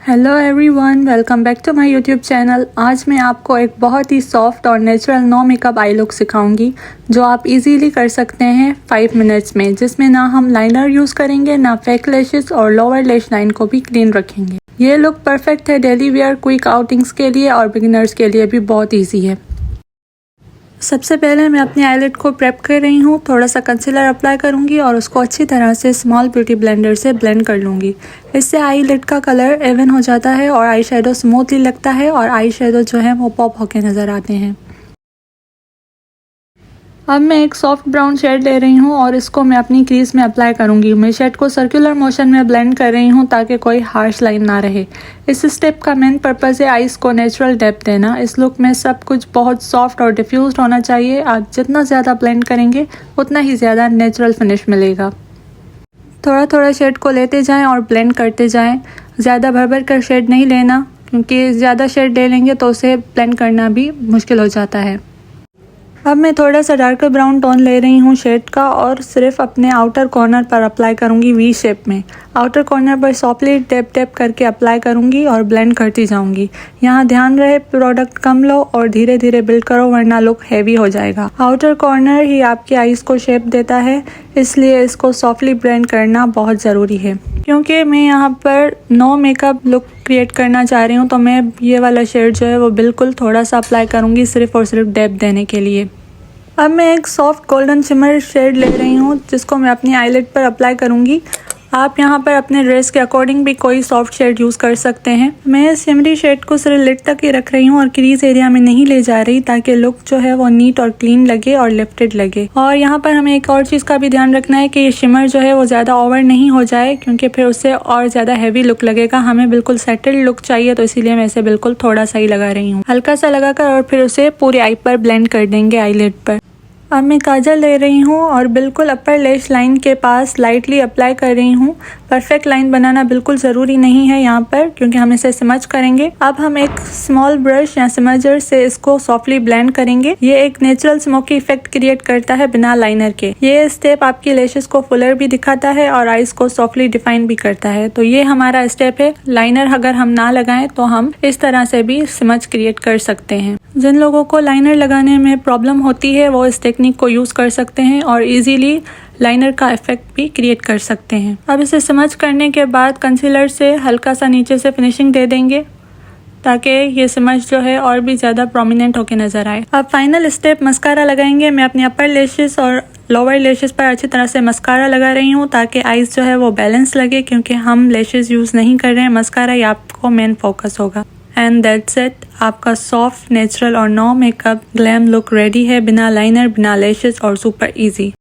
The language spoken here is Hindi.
Hello everyone, welcome back to my YouTube channel. आज मैं आपको एक बहुत ही सॉफ्ट और natural no makeup eye look सिखाऊंगी जो आप इजीली कर सकते हैं 5 मिनट्स में, जिसमें ना हम लाइनर यूज़ करेंगे ना फेक लैशेस और लोअर लैश लाइन को भी क्लीन रखेंगे। ये लुक परफेक्ट है डेली वेयर, क्विक आउटिंग्स के लिए और बिगिनर्स के लिए भी बहुत ईजी है। सबसे पहले मैं अपनी आईलिड को प्रेप कर रही हूँ। थोड़ा सा कंसीलर अप्लाई करूँगी और उसको अच्छी तरह से स्मॉल ब्यूटी ब्लेंडर से ब्लेंड कर लूँगी। इससे आईलिड का कलर इवन हो जाता है और आई शेडो स्मूथली लगता है और आई शेडो जो है वो पॉप होके नज़र आते हैं। अब मैं एक सॉफ्ट ब्राउन शेड ले रही हूँ और इसको मैं अपनी क्रीज में अप्लाई करूँगी। मैं शेड को सर्कुलर मोशन में ब्लेंड कर रही हूँ ताकि कोई हार्श लाइन ना रहे। इस स्टेप का मेन पर्पज़ है आईज को नेचुरल डेप्थ देना। इस लुक में सब कुछ बहुत सॉफ्ट और डिफ्यूज्ड होना चाहिए। आप जितना ज़्यादा ब्लेंड करेंगे उतना ही ज़्यादा नेचुरल फिनिश मिलेगा। थोड़ा थोड़ा शेड को लेते जाएँ और ब्लेंड करते जाएँ। ज़्यादा भर भर कर शेड नहीं लेना, क्योंकि ज़्यादा शेड ले लेंगे तो उसे ब्लेंड करना भी मुश्किल हो जाता है। अब मैं थोड़ा सा डार्कर ब्राउन टोन ले रही हूँ शेड का और सिर्फ अपने आउटर कॉर्नर पर अप्लाई करूँगी वी शेप में। आउटर कॉर्नर पर सॉफ्टली टैप टैप करके अप्लाई करूँगी और ब्लेंड करती जाऊँगी। यहाँ ध्यान रहे प्रोडक्ट कम लो और धीरे धीरे बिल्ड करो, वरना लुक हैवी हो जाएगा। आउटर कॉर्नर ही आपकी आईज को शेप देता है, इसलिए इसको सॉफ्टली ब्लेंड करना बहुत ज़रूरी है। क्योंकि मैं यहाँ पर नो मेकअप लुक क्रिएट करना चाह रही हूँ, तो मैं ये वाला शेड जो है वो बिल्कुल थोड़ा सा अप्लाई करूँगी सिर्फ और सिर्फ डेप्थ देने के लिए। अब मैं एक सॉफ्ट गोल्डन शिमर शेड ले रही हूँ जिसको मैं अपनी आईलिड पर अप्लाई करूँगी। आप यहाँ पर अपने ड्रेस के अकॉर्डिंग भी कोई सॉफ्ट शेड यूज़ कर सकते हैं। मैं शिमरी शेड को सिर्फ लिड तक ही रख रही हूँ और क्रीज एरिया में नहीं ले जा रही, ताकि लुक जो है वो नीट और क्लीन लगे और लिफ्टेड लगे। और यहाँ पर हमें एक और चीज़ का भी ध्यान रखना है कि ये शिमर जो है वो ज़्यादा ओवर नहीं हो जाए, क्योंकि फिर उससे और ज़्यादा हैवी लुक लगेगा। हमें बिल्कुल सेटल्ड लुक चाहिए, तो इसीलिए मैं इसे बिल्कुल थोड़ा सा ही लगा रही हूँ, हल्का सा लगाकर, और फिर उसे पूरी आई पर ब्लेंड कर देंगे आईलिड पर। अब मैं काजल ले रही हूँ और बिल्कुल अपर लैश लाइन के पास लाइटली अप्लाई कर रही हूँ। परफेक्ट लाइन बनाना बिल्कुल ज़रूरी नहीं है यहाँ पर, क्योंकि हम इसे स्मज करेंगे। अब हम एक स्मॉल ब्रश या स्मजर से इसको सॉफ्टली ब्लेंड करेंगे। ये एक नेचुरल स्मोकी इफेक्ट क्रिएट करता है बिना लाइनर के। ये स्टेप आपकी लैशेस को फुलर भी दिखाता है और आईज को सॉफ्टली डिफाइन भी करता है। तो ये हमारा स्टेप है। लाइनर अगर हम ना लगाएं तो हम इस तरह से भी स्मज क्रिएट कर सकते हैं। जिन लोगों को लाइनर लगाने में प्रॉब्लम होती है वो इस टेक्निक को यूज़ कर सकते हैं और इजीली लाइनर का इफेक्ट भी क्रिएट कर सकते हैं। अब इसे स्मज करने के बाद कंसीलर से हल्का सा नीचे से फिनिशिंग दे देंगे, ताकि ये स्मज जो है और भी ज़्यादा प्रोमिनेंट होकर नज़र आए। अब फाइनल स्टेप मस्कारा लगाएंगे। मैं अपनी अपर लैशेस और लोअर लैशेस पर अच्छी तरह से मस्कारा लगा रही हूँ, ताकि आईज जो है वो बैलेंस लगे, क्योंकि हम लैशेस यूज़ नहीं कर रहे हैं। मस्कारा ही आपको मेन फोकस होगा। And that's it. आपका सॉफ्ट, नेचुरल और no makeup glam look ready है, बिना लाइनर, बिना लैशेस और सुपर इजी।